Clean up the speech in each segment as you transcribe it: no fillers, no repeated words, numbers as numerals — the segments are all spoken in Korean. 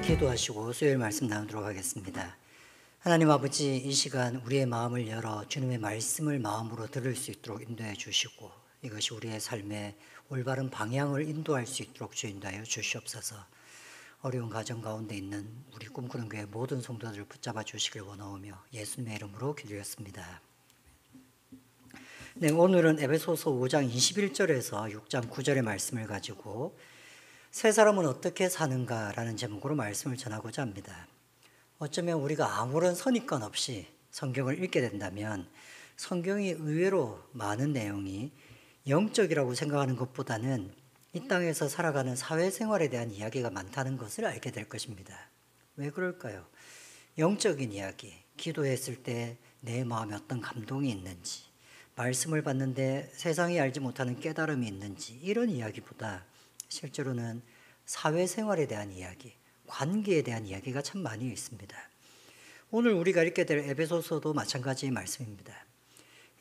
기도하시고 수요일 말씀 나누도록 하겠습니다. 하나님 아버지, 이 시간 우리의 마음을 열어 주님의 말씀을 마음으로 들을 수 있도록 인도해 주시고, 이것이 우리의 삶의 올바른 방향을 인도할 수 있도록 주 인도하여 주시옵소서. 어려운 가정 가운데 있는 우리 꿈꾸는 교회 모든 성도들을 붙잡아 주시길 원하오며 예수님의 이름으로 기도했습니다. 네, 오늘은 에베소서 5장 21절에서 6장 9절의 말씀을 가지고 새 사람은 어떻게 사는가라는 제목으로 말씀을 전하고자 합니다. 어쩌면 우리가 아무런 선입견 없이 성경을 읽게 된다면 성경이 의외로 많은 내용이 영적이라고 생각하는 것보다는 이 땅에서 살아가는 사회생활에 대한 이야기가 많다는 것을 알게 될 것입니다. 왜 그럴까요? 영적인 이야기, 기도했을 때 내 마음에 어떤 감동이 있는지, 말씀을 받는데 세상이 알지 못하는 깨달음이 있는지, 이런 이야기보다 실제로는 사회생활에 대한 이야기, 관계에 대한 이야기가 참 많이 있습니다. 오늘 우리가 읽게 될 에베소서도 마찬가지의 말씀입니다.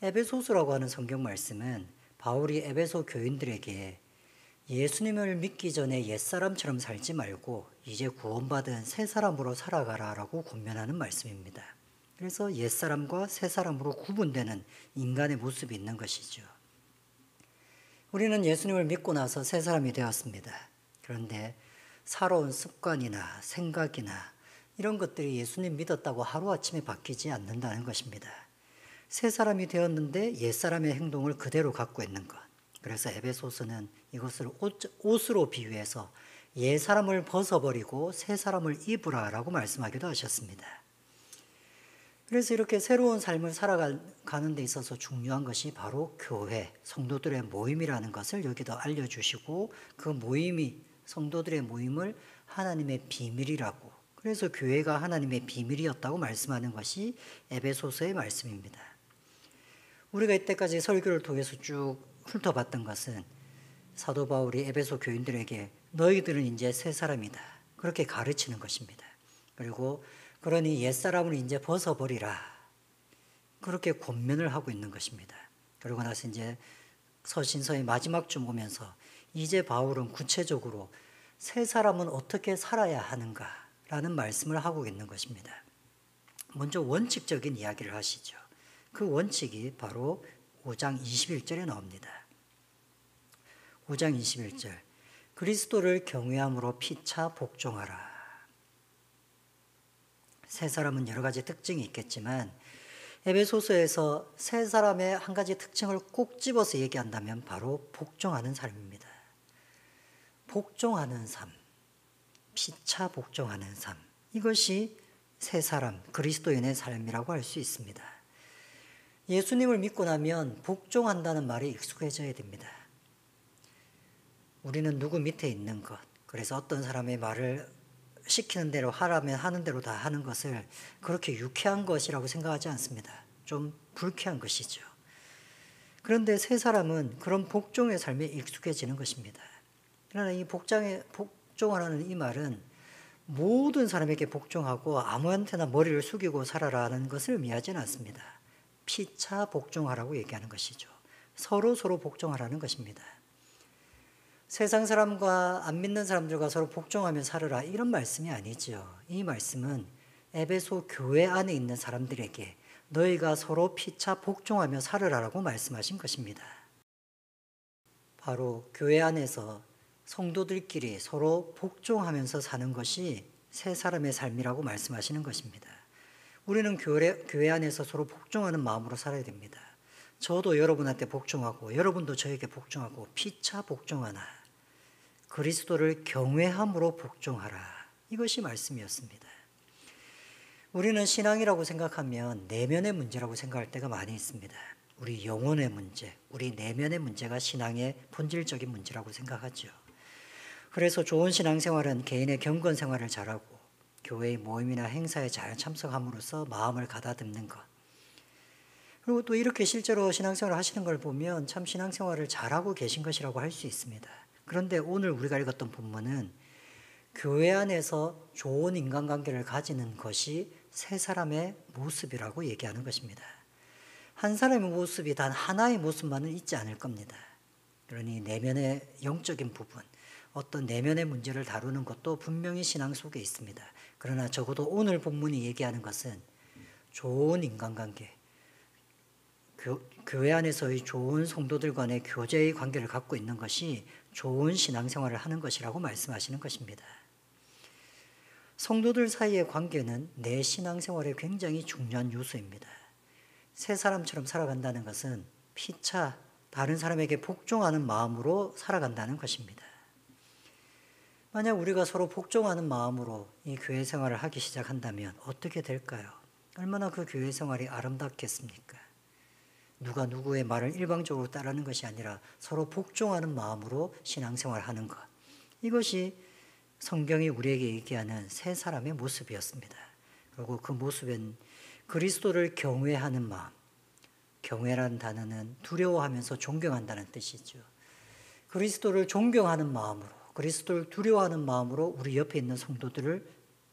에베소서라고 하는 성경 말씀은 바울이 에베소 교인들에게 예수님을 믿기 전에 옛사람처럼 살지 말고 이제 구원받은 새 사람으로 살아가라라고 권면하는 말씀입니다. 그래서 옛사람과 새사람으로 구분되는 인간의 모습이 있는 것이죠. 우리는 예수님을 믿고 나서 새 사람이 되었습니다. 그런데 살아온 습관이나 생각이나 이런 것들이 예수님 믿었다고 하루아침에 바뀌지 않는다는 것입니다. 새 사람이 되었는데 옛사람의 행동을 그대로 갖고 있는 것. 그래서 에베소서는 이것을 옷으로 비유해서 옛 사람을 벗어버리고 새 사람을 입으라라고 말씀하기도 하셨습니다. 그래서 이렇게 새로운 삶을 살아가는 데 있어서 중요한 것이 바로 교회, 성도들의 모임이라는 것을 여기도 알려주시고, 그 모임이, 성도들의 모임을 하나님의 비밀이라고, 그래서 교회가 하나님의 비밀이었다고 말씀하는 것이 에베소서의 말씀입니다. 우리가 이때까지 설교를 통해서 쭉 훑어봤던 것은 사도 바울이 에베소 교인들에게 너희들은 이제 새 사람이다, 그렇게 가르치는 것입니다. 그리고 그러니 옛사람을 이제 벗어버리라, 그렇게 권면을 하고 있는 것입니다. 그러고 나서 이제 서신서의 마지막 쯤 오면서 이제 바울은 구체적으로 새 사람은 어떻게 살아야 하는가라는 말씀을 하고 있는 것입니다. 먼저 원칙적인 이야기를 하시죠. 그 원칙이 바로 5장 21절에 나옵니다. 5장 21절, 그리스도를 경외함으로 피차 복종하라. 새 사람은 여러 가지 특징이 있겠지만 에베소서에서 새 사람의 한 가지 특징을 꼭 집어서 얘기한다면 바로 복종하는 삶입니다. 복종하는 삶, 피차 복종하는 삶, 이것이 새 사람, 그리스도인의 삶이라고 할 수 있습니다. 예수님을 믿고 나면 복종한다는 말이 익숙해져야 됩니다. 우리는 누구 밑에 있는 것, 그래서 어떤 사람의 말을 시키는 대로 하라면 하는 대로 다 하는 것을 그렇게 유쾌한 것이라고 생각하지 않습니다. 좀 불쾌한 것이죠. 그런데 새 사람은 그런 복종의 삶에 익숙해지는 것입니다. 그러나 이 복종하라는 이 말은 모든 사람에게 복종하고 아무한테나 머리를 숙이고 살아라는 것을 의미하지는 않습니다. 피차 복종하라고 얘기하는 것이죠. 서로 복종하라는 것입니다. 세상 사람과 안 믿는 사람들과 서로 복종하며 살으라, 이런 말씀이 아니죠. 이 말씀은 에베소 교회 안에 있는 사람들에게 너희가 서로 피차 복종하며 살으라라고 말씀하신 것입니다. 바로 교회 안에서 성도들끼리 서로 복종하면서 사는 것이 새 사람의 삶이라고 말씀하시는 것입니다. 우리는 교회 안에서 서로 복종하는 마음으로 살아야 됩니다. 저도 여러분한테 복종하고 여러분도 저에게 복종하고 피차 복종하나 그리스도를 경외함으로 복종하라, 이것이 말씀이었습니다. 우리는 신앙이라고 생각하면 내면의 문제라고 생각할 때가 많이 있습니다. 우리 영혼의 문제, 우리 내면의 문제가 신앙의 본질적인 문제라고 생각하죠. 그래서 좋은 신앙생활은 개인의 경건 생활을 잘하고 교회의 모임이나 행사에 잘 참석함으로써 마음을 가다듬는 것, 그리고 또 이렇게 실제로 신앙생활을 하시는 걸 보면 참 신앙생활을 잘하고 계신 것이라고 할 수 있습니다. 그런데 오늘 우리가 읽었던 본문은 교회 안에서 좋은 인간관계를 가지는 것이 새 사람의 모습이라고 얘기하는 것입니다. 한 사람의 모습이 단 하나의 모습만은 있지 않을 겁니다. 그러니 내면의 영적인 부분, 어떤 내면의 문제를 다루는 것도 분명히 신앙 속에 있습니다. 그러나 적어도 오늘 본문이 얘기하는 것은 좋은 인간관계, 교회 안에서의 좋은 성도들 간의 교제의 관계를 갖고 있는 것이 좋은 신앙생활을 하는 것이라고 말씀하시는 것입니다. 성도들 사이의 관계는 내 신앙생활에 굉장히 중요한 요소입니다. 새 사람처럼 살아간다는 것은 피차 다른 사람에게 복종하는 마음으로 살아간다는 것입니다. 만약 우리가 서로 복종하는 마음으로 이 교회 생활을 하기 시작한다면 어떻게 될까요? 얼마나 그 교회 생활이 아름답겠습니까? 누가 누구의 말을 일방적으로 따르는 것이 아니라 서로 복종하는 마음으로 신앙생활을 하는 것. 이것이 성경이 우리에게 얘기하는 새 사람의 모습이었습니다. 그리고 그 모습은 그리스도를 경외하는 마음. 경외라는 단어는 두려워하면서 존경한다는 뜻이죠. 그리스도를 존경하는 마음으로, 그리스도를 두려워하는 마음으로 우리 옆에 있는 성도들을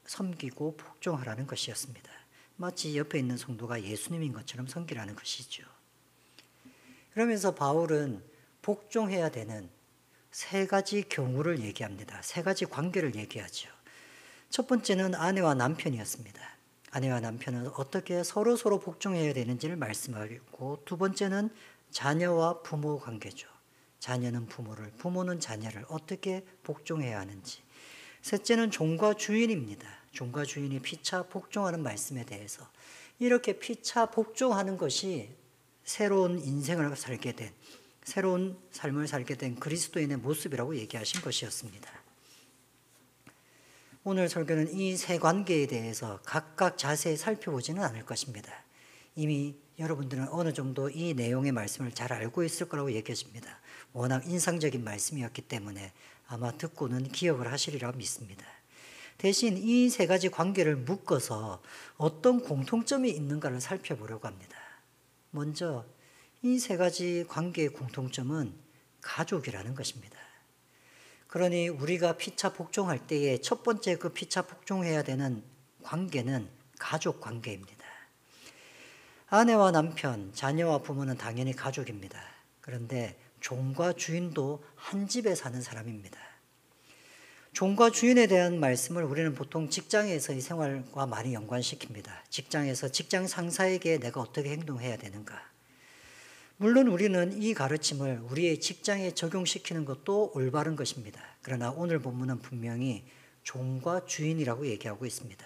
섬기고 복종하라는 것이었습니다. 마치 옆에 있는 성도가 예수님인 것처럼 섬기라는 것이죠. 그러면서 바울은 복종해야 되는 세 가지 경우를 얘기합니다. 세 가지 관계를 얘기하죠. 첫 번째는 아내와 남편이었습니다. 아내와 남편은 어떻게 서로 복종해야 되는지를 말씀하고, 두 번째는 자녀와 부모 관계죠. 자녀는 부모를, 부모는 자녀를 어떻게 복종해야 하는지. 셋째는 종과 주인입니다. 종과 주인이 피차 복종하는 말씀에 대해서 이렇게 피차 복종하는 것이 새로운 인생을 살게 된, 새로운 삶을 살게 된 그리스도인의 모습이라고 얘기하신 것이었습니다. 오늘 설교는 이 세 관계에 대해서 각각 자세히 살펴보지는 않을 것입니다. 이미 여러분들은 어느 정도 이 내용의 말씀을 잘 알고 있을 거라고 얘기하십니다. 워낙 인상적인 말씀이었기 때문에 아마 듣고는 기억을 하시리라 믿습니다. 대신 이 세 가지 관계를 묶어서 어떤 공통점이 있는가를 살펴보려고 합니다. 먼저 이 세 가지 관계의 공통점은 가족이라는 것입니다. 그러니 우리가 피차 복종할 때에 첫 번째 그 피차 복종해야 되는 관계는 가족 관계입니다. 아내와 남편, 자녀와 부모는 당연히 가족입니다. 그런데 종과 주인도 한 집에 사는 사람입니다. 종과 주인에 대한 말씀을 우리는 보통 직장에서의 생활과 많이 연관시킵니다. 직장에서 직장 상사에게 내가 어떻게 행동해야 되는가. 물론 우리는 이 가르침을 우리의 직장에 적용시키는 것도 올바른 것입니다. 그러나 오늘 본문은 분명히 종과 주인이라고 얘기하고 있습니다.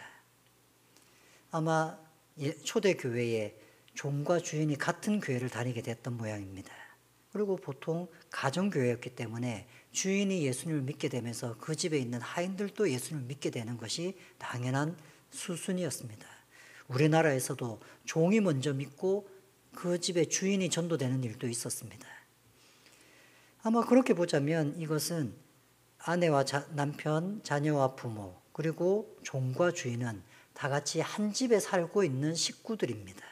아마 초대교회에 종과 주인이 같은 교회를 다니게 됐던 모양입니다. 그리고 보통 가정교회였기 때문에 주인이 예수님을 믿게 되면서 그 집에 있는 하인들도 예수님을 믿게 되는 것이 당연한 수순이었습니다. 우리나라에서도 종이 먼저 믿고 그 집의 주인이 전도되는 일도 있었습니다. 아마 그렇게 보자면 이것은 아내와 남편, 자녀와 부모, 그리고 종과 주인은 다 같이 한 집에 살고 있는 식구들입니다.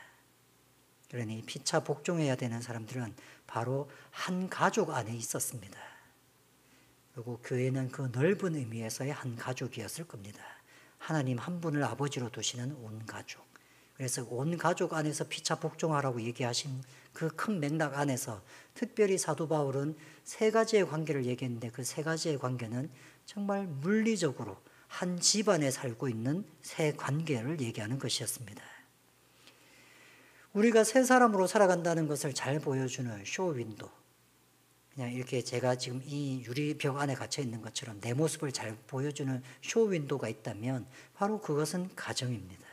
그러니 피차 복종해야 되는 사람들은 바로 한 가족 안에 있었습니다. 그리고 교회는 그 넓은 의미에서의 한 가족이었을 겁니다. 하나님 한 분을 아버지로 두시는 온 가족. 그래서 온 가족 안에서 피차 복종하라고 얘기하신 그 큰 맥락 안에서 특별히 사도 바울은 세 가지의 관계를 얘기했는데 그 세 가지의 관계는 정말 물리적으로 한 집안에 살고 있는 세 관계를 얘기하는 것이었습니다. 우리가 새 사람으로 살아간다는 것을 잘 보여주는 쇼윈도, 그냥 이렇게 제가 지금 이 유리벽 안에 갇혀 있는 것처럼 내 모습을 잘 보여주는 쇼윈도가 있다면 바로 그것은 가정입니다.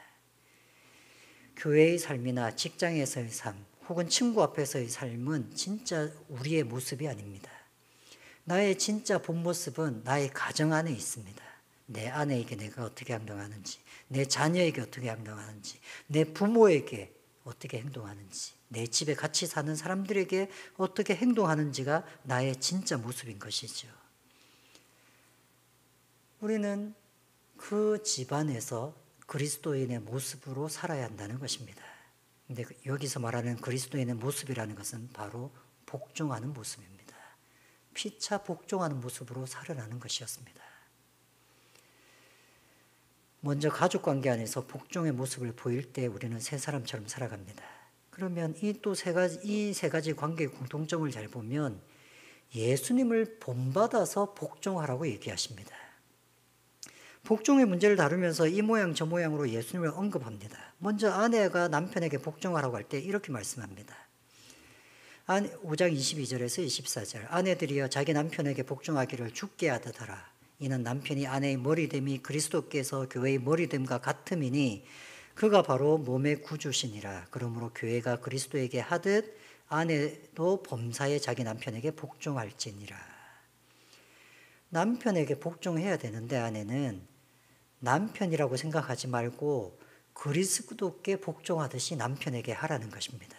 교회의 삶이나 직장에서의 삶, 혹은 친구 앞에서의 삶은 진짜 우리의 모습이 아닙니다. 나의 진짜 본 모습은 나의 가정 안에 있습니다. 내 아내에게 내가 어떻게 행동하는지, 내 자녀에게 어떻게 행동하는지, 내 부모에게 어떻게 행동하는지, 내 집에 같이 사는 사람들에게 어떻게 행동하는지가 나의 진짜 모습인 것이죠. 우리는 그 집안에서 그리스도인의 모습으로 살아야 한다는 것입니다. 근데 여기서 말하는 그리스도인의 모습이라는 것은 바로 복종하는 모습입니다. 피차 복종하는 모습으로 살아나는 것이었습니다. 먼저 가족관계 안에서 복종의 모습을 보일 때 우리는 새 사람처럼 살아갑니다. 그러면 이 세 가지 관계의 공통점을 잘 보면 예수님을 본받아서 복종하라고 얘기하십니다. 복종의 문제를 다루면서 이 모양 저 모양으로 예수님을 언급합니다. 먼저 아내가 남편에게 복종하라고 할 때 이렇게 말씀합니다. 5장 22절에서 24절 아내들이여 자기 남편에게 복종하기를 주께 하듯 하라. 이는 남편이 아내의 머리됨이 그리스도께서 교회의 머리됨과 같음이니 그가 바로 몸의 구주시니라. 그러므로 교회가 그리스도에게 하듯 아내도 범사에 자기 남편에게 복종할지니라. 남편에게 복종해야 되는데 아내는 남편이라고 생각하지 말고 그리스도께 복종하듯이 남편에게 하라는 것입니다.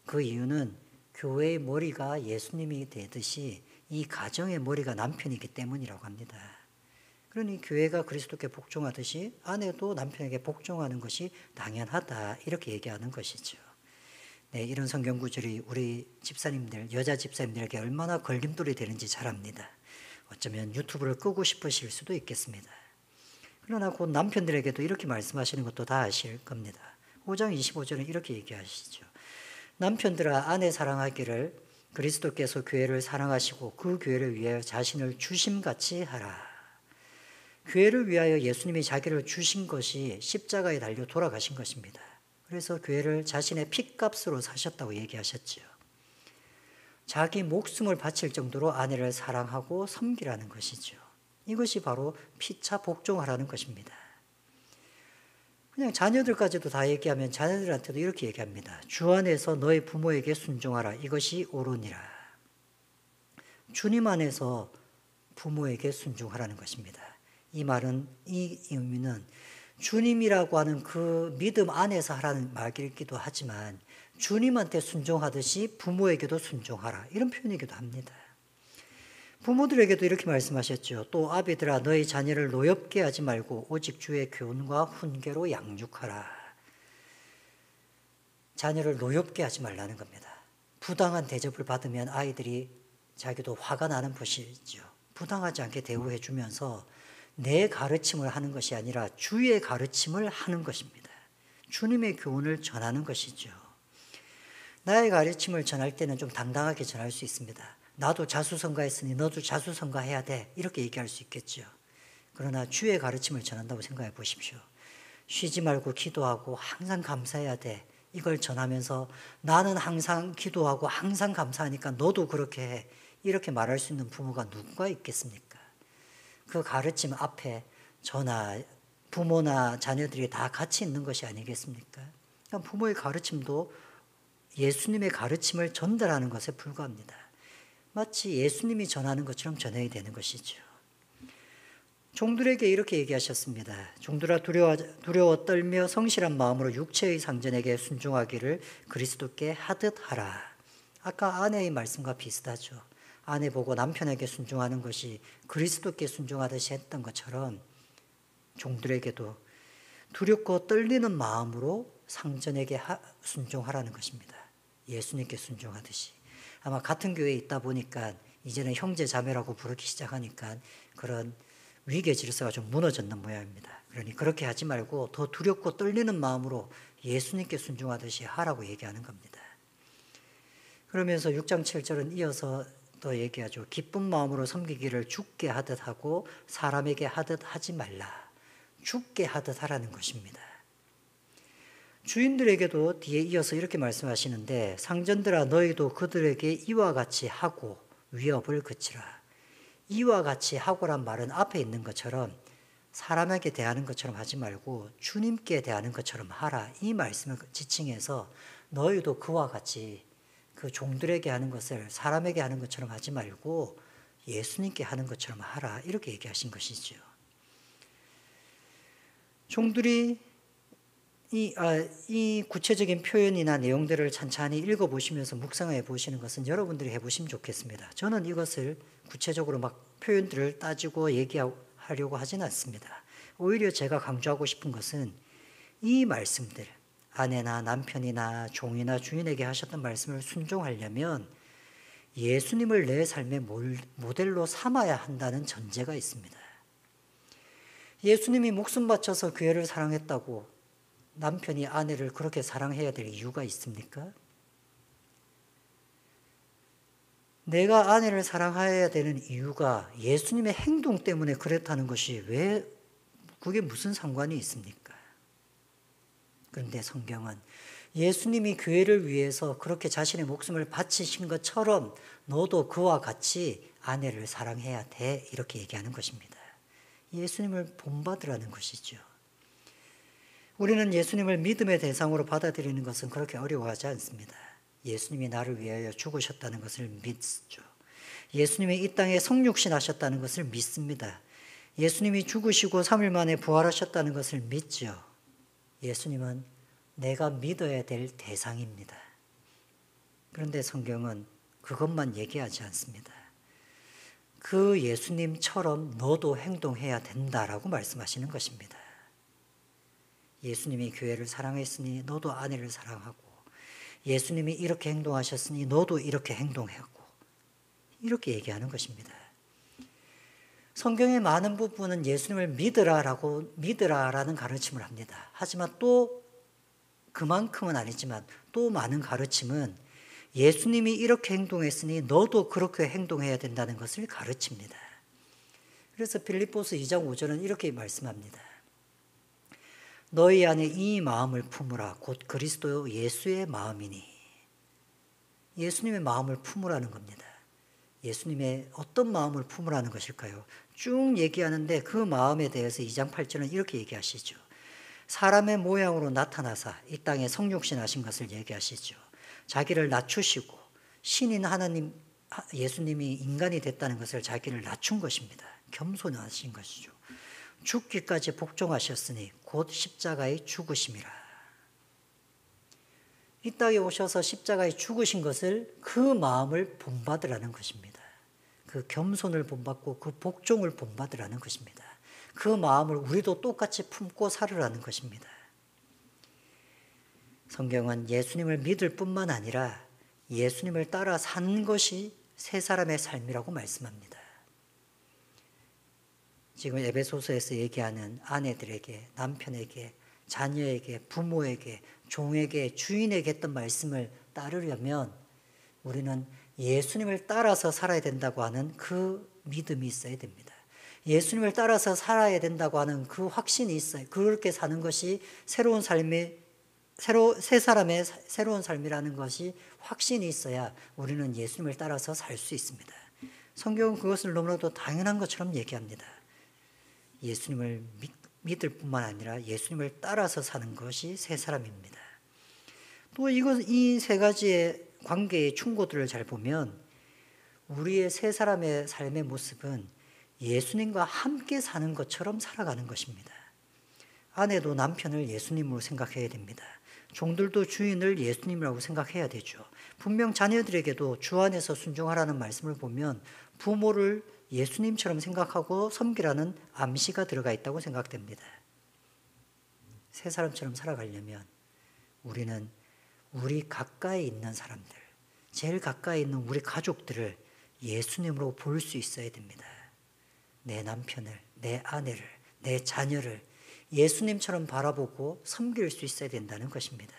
그 이유는 교회의 머리가 예수님이 되듯이 이 가정의 머리가 남편이기 때문이라고 합니다. 그러니 교회가 그리스도께 복종하듯이 아내도 남편에게 복종하는 것이 당연하다 이렇게 얘기하는 것이죠. 네, 이런 성경 구절이 우리 집사님들, 여자 집사님들에게 얼마나 걸림돌이 되는지 잘 압니다. 어쩌면 유튜브를 끄고 싶으실 수도 있겠습니다. 그러나 곧 남편들에게도 이렇게 말씀하시는 것도 다 아실 겁니다. 5장 25절은 이렇게 얘기하시죠. 남편들아 아내 사랑하기를 그리스도께서 교회를 사랑하시고 그 교회를 위하여 자신을 주심같이 하라. 교회를 위하여 예수님이 자기를 주신 것이 십자가에 달려 돌아가신 것입니다. 그래서 교회를 자신의 핏값으로 사셨다고 얘기하셨죠. 자기 목숨을 바칠 정도로 아내를 사랑하고 섬기라는 것이죠. 이것이 바로 피차 복종하라는 것입니다. 그냥 자녀들까지도 다 얘기하면 자녀들한테도 이렇게 얘기합니다. 주 안에서 너의 부모에게 순종하라. 이것이 옳으니라. 주님 안에서 부모에게 순종하라는 것입니다. 이 말은, 이 의미는 주님이라고 하는 그 믿음 안에서 하라는 말이기도 하지만 주님한테 순종하듯이 부모에게도 순종하라. 이런 표현이기도 합니다. 부모들에게도 이렇게 말씀하셨죠. 또 아비들아 너희 자녀를 노엽게 하지 말고 오직 주의 교훈과 훈계로 양육하라. 자녀를 노엽게 하지 말라는 겁니다. 부당한 대접을 받으면 아이들이 자기도 화가 나는 것이죠. 부당하지 않게 대우해 주면서 내 가르침을 하는 것이 아니라 주의 가르침을 하는 것입니다. 주님의 교훈을 전하는 것이죠. 나의 가르침을 전할 때는 좀 당당하게 전할 수 있습니다. 나도 자수성가했으니 너도 자수성가해야 돼. 이렇게 얘기할 수 있겠죠. 그러나 주의 가르침을 전한다고 생각해 보십시오. 쉬지 말고 기도하고 항상 감사해야 돼. 이걸 전하면서 나는 항상 기도하고 항상 감사하니까 너도 그렇게 해. 이렇게 말할 수 있는 부모가 누가 있겠습니까? 그 가르침 앞에 저나 부모나 자녀들이 다 같이 있는 것이 아니겠습니까? 그러니까 부모의 가르침도 예수님의 가르침을 전달하는 것에 불과합니다. 마치 예수님이 전하는 것처럼 전해야 되는 것이죠. 종들에게 이렇게 얘기하셨습니다. 종들아 두려워 떨며 성실한 마음으로 육체의 상전에게 순종하기를 그리스도께 하듯 하라. 아까 아내의 말씀과 비슷하죠. 아내 보고 남편에게 순종하는 것이 그리스도께 순종하듯이 했던 것처럼 종들에게도 두렵고 떨리는 마음으로 상전에게 순종하라는 것입니다. 예수님께 순종하듯이. 아마 같은 교회에 있다 보니까 이제는 형제 자매라고 부르기 시작하니까 그런 위계 질서가 좀 무너졌는 모양입니다. 그러니 그렇게 하지 말고 더 두렵고 떨리는 마음으로 예수님께 순종하듯이 하라고 얘기하는 겁니다. 그러면서 6장 7절은 이어서 또 얘기하죠. 기쁜 마음으로 섬기기를 주께 하듯 하고 사람에게 하듯 하지 말라. 주께 하듯 하라는 것입니다. 주인들에게도 뒤에 이어서 이렇게 말씀하시는데 상전들아 너희도 그들에게 이와 같이 하고 위협을 그치라. 이와 같이 하고란 말은 앞에 있는 것처럼 사람에게 대하는 것처럼 하지 말고 주님께 대하는 것처럼 하라. 이 말씀을 지칭해서 너희도 그와 같이 그 종들에게 하는 것을 사람에게 하는 것처럼 하지 말고 예수님께 하는 것처럼 하라. 이렇게 얘기하신 것이죠. 종들이 이 구체적인 표현이나 내용들을 찬찬히 읽어보시면서 묵상해 보시는 것은 여러분들이 해보시면 좋겠습니다. 저는 이것을 구체적으로 막 표현들을 따지고 얘기하려고 하지는 않습니다. 오히려 제가 강조하고 싶은 것은 이 말씀들, 아내나 남편이나 종이나 주인에게 하셨던 말씀을 순종하려면 예수님을 내 삶의 모델로 삼아야 한다는 전제가 있습니다. 예수님이 목숨 바쳐서 교회를 사랑했다고 남편이 아내를 그렇게 사랑해야 될 이유가 있습니까? 내가 아내를 사랑해야 되는 이유가 예수님의 행동 때문에 그렇다는 것이 왜 그게 무슨 상관이 있습니까? 그런데 성경은 예수님이 교회를 위해서 그렇게 자신의 목숨을 바치신 것처럼 너도 그와 같이 아내를 사랑해야 돼 이렇게 얘기하는 것입니다. 예수님을 본받으라는 것이죠. 우리는 예수님을 믿음의 대상으로 받아들이는 것은 그렇게 어려워하지 않습니다. 예수님이 나를 위하여 죽으셨다는 것을 믿죠. 예수님이 이 땅에 성육신하셨다는 것을 믿습니다. 예수님이 죽으시고 3일 만에 부활하셨다는 것을 믿죠. 예수님은 내가 믿어야 될 대상입니다. 그런데 성경은 그것만 얘기하지 않습니다. 그 예수님처럼 너도 행동해야 된다라고 말씀하시는 것입니다. 예수님이 교회를 사랑했으니 너도 아내를 사랑하고, 예수님이 이렇게 행동하셨으니 너도 이렇게 행동하고, 이렇게 얘기하는 것입니다. 성경의 많은 부분은 예수님을 믿으라라는 가르침을 합니다. 하지만 또 그만큼은 아니지만 또 많은 가르침은 예수님이 이렇게 행동했으니 너도 그렇게 행동해야 된다는 것을 가르칩니다. 그래서 빌립보서 2장 5절은 이렇게 말씀합니다. 너희 안에 이 마음을 품으라. 곧 그리스도 예수의 마음이니. 예수님의 마음을 품으라는 겁니다. 예수님의 어떤 마음을 품으라는 것일까요? 쭉 얘기하는데 그 마음에 대해서 2장 8절은 이렇게 얘기하시죠. 사람의 모양으로 나타나사 이 땅에 성육신하신 것을 얘기하시죠. 자기를 낮추시고 신인 하나님 예수님이 인간이 됐다는 것을 자기를 낮춘 것입니다. 겸손하신 것이죠. 죽기까지 복종하셨으니 곧 십자가에 죽으심이라. 이 땅에 오셔서 십자가에 죽으신 것을 그 마음을 본받으라는 것입니다. 그 겸손을 본받고 그 복종을 본받으라는 것입니다. 그 마음을 우리도 똑같이 품고 살으라는 것입니다. 성경은 예수님을 믿을 뿐만 아니라 예수님을 따라 사는 것이 새 사람의 삶이라고 말씀합니다. 지금 에베소서에서 얘기하는 아내들에게, 남편에게, 자녀에게, 부모에게, 종에게, 주인에게 했던 말씀을 따르려면 우리는 예수님을 따라서 살아야 된다고 하는 그 믿음이 있어야 됩니다. 예수님을 따라서 살아야 된다고 하는 그 확신이 있어요. 그렇게 사는 것이 새로운 삶의 새 사람의 새로운 삶이라는 것이 확신이 있어야 우리는 예수님을 따라서 살 수 있습니다. 성경은 그것을 너무나도 당연한 것처럼 얘기합니다. 예수님을 믿을 뿐만 아니라 예수님을 따라서 사는 것이 새 사람입니다. 또 이 세 가지의 관계의 충고들을 잘 보면 우리의 새 사람의 삶의 모습은 예수님과 함께 사는 것처럼 살아가는 것입니다. 아내도 남편을 예수님으로 생각해야 됩니다. 종들도 주인을 예수님이라고 생각해야 되죠. 분명 자녀들에게도 주 안에서 순종하라는 말씀을 보면 부모를 예수님처럼 생각하고 섬기라는 암시가 들어가 있다고 생각됩니다. 새 사람처럼 살아가려면 우리는 우리 가까이 있는 사람들, 제일 가까이 있는 우리 가족들을 예수님으로 볼 수 있어야 됩니다. 내 남편을, 내 아내를, 내 자녀를 예수님처럼 바라보고 섬길 수 있어야 된다는 것입니다.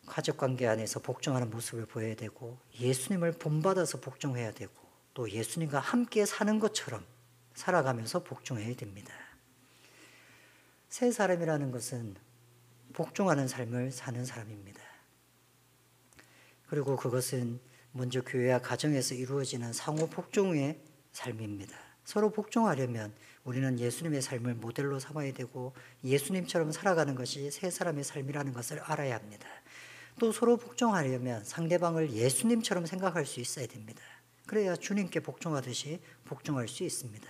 가족관계 안에서 복종하는 모습을 보여야 되고 예수님을 본받아서 복종해야 되고 또 예수님과 함께 사는 것처럼 살아가면서 복종해야 됩니다. 새 사람이라는 것은 복종하는 삶을 사는 사람입니다. 그리고 그것은 먼저 교회와 가정에서 이루어지는 상호 복종의 삶입니다. 서로 복종하려면 우리는 예수님의 삶을 모델로 삼아야 되고 예수님처럼 살아가는 것이 새 사람의 삶이라는 것을 알아야 합니다. 또 서로 복종하려면 상대방을 예수님처럼 생각할 수 있어야 됩니다. 그래야 주님께 복종하듯이 복종할 수 있습니다.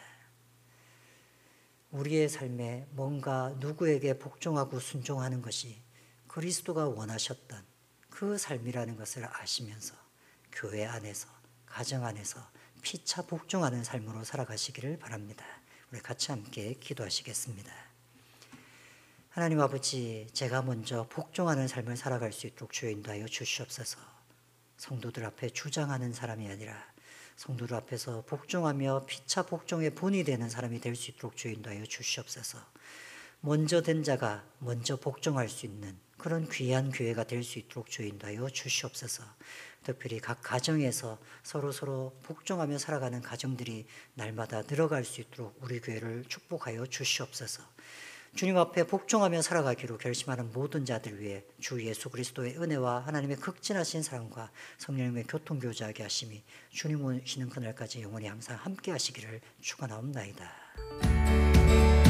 우리의 삶에 뭔가 누구에게 복종하고 순종하는 것이 그리스도가 원하셨던 그 삶이라는 것을 아시면서 교회 안에서, 가정 안에서 피차 복종하는 삶으로 살아가시기를 바랍니다. 우리 같이 함께 기도하시겠습니다. 하나님 아버지, 제가 먼저 복종하는 삶을 살아갈 수 있도록 주여 인도하여 주시옵소서. 성도들 앞에 주장하는 사람이 아니라 성도들 앞에서 복종하며 피차 복종의 본이 되는 사람이 될 수 있도록 주여 인도하여 주시옵소서. 먼저 된 자가 먼저 복종할 수 있는 그런 귀한 교회가 될 수 있도록 주여 인도하여 주시옵소서. 특별히 각 가정에서 서로 복종하며 살아가는 가정들이 날마다 늘어갈 수 있도록 우리 교회를 축복하여 주시옵소서. 주님 앞에 복종하며 살아가기로 결심하는 모든 자들 위해 주 예수 그리스도의 은혜와 하나님의 극진하신 사랑과 성령님의 교통교제하게 하심이 주님 오시는 그날까지 영원히 항상 함께 하시기를 축원하옵나이다.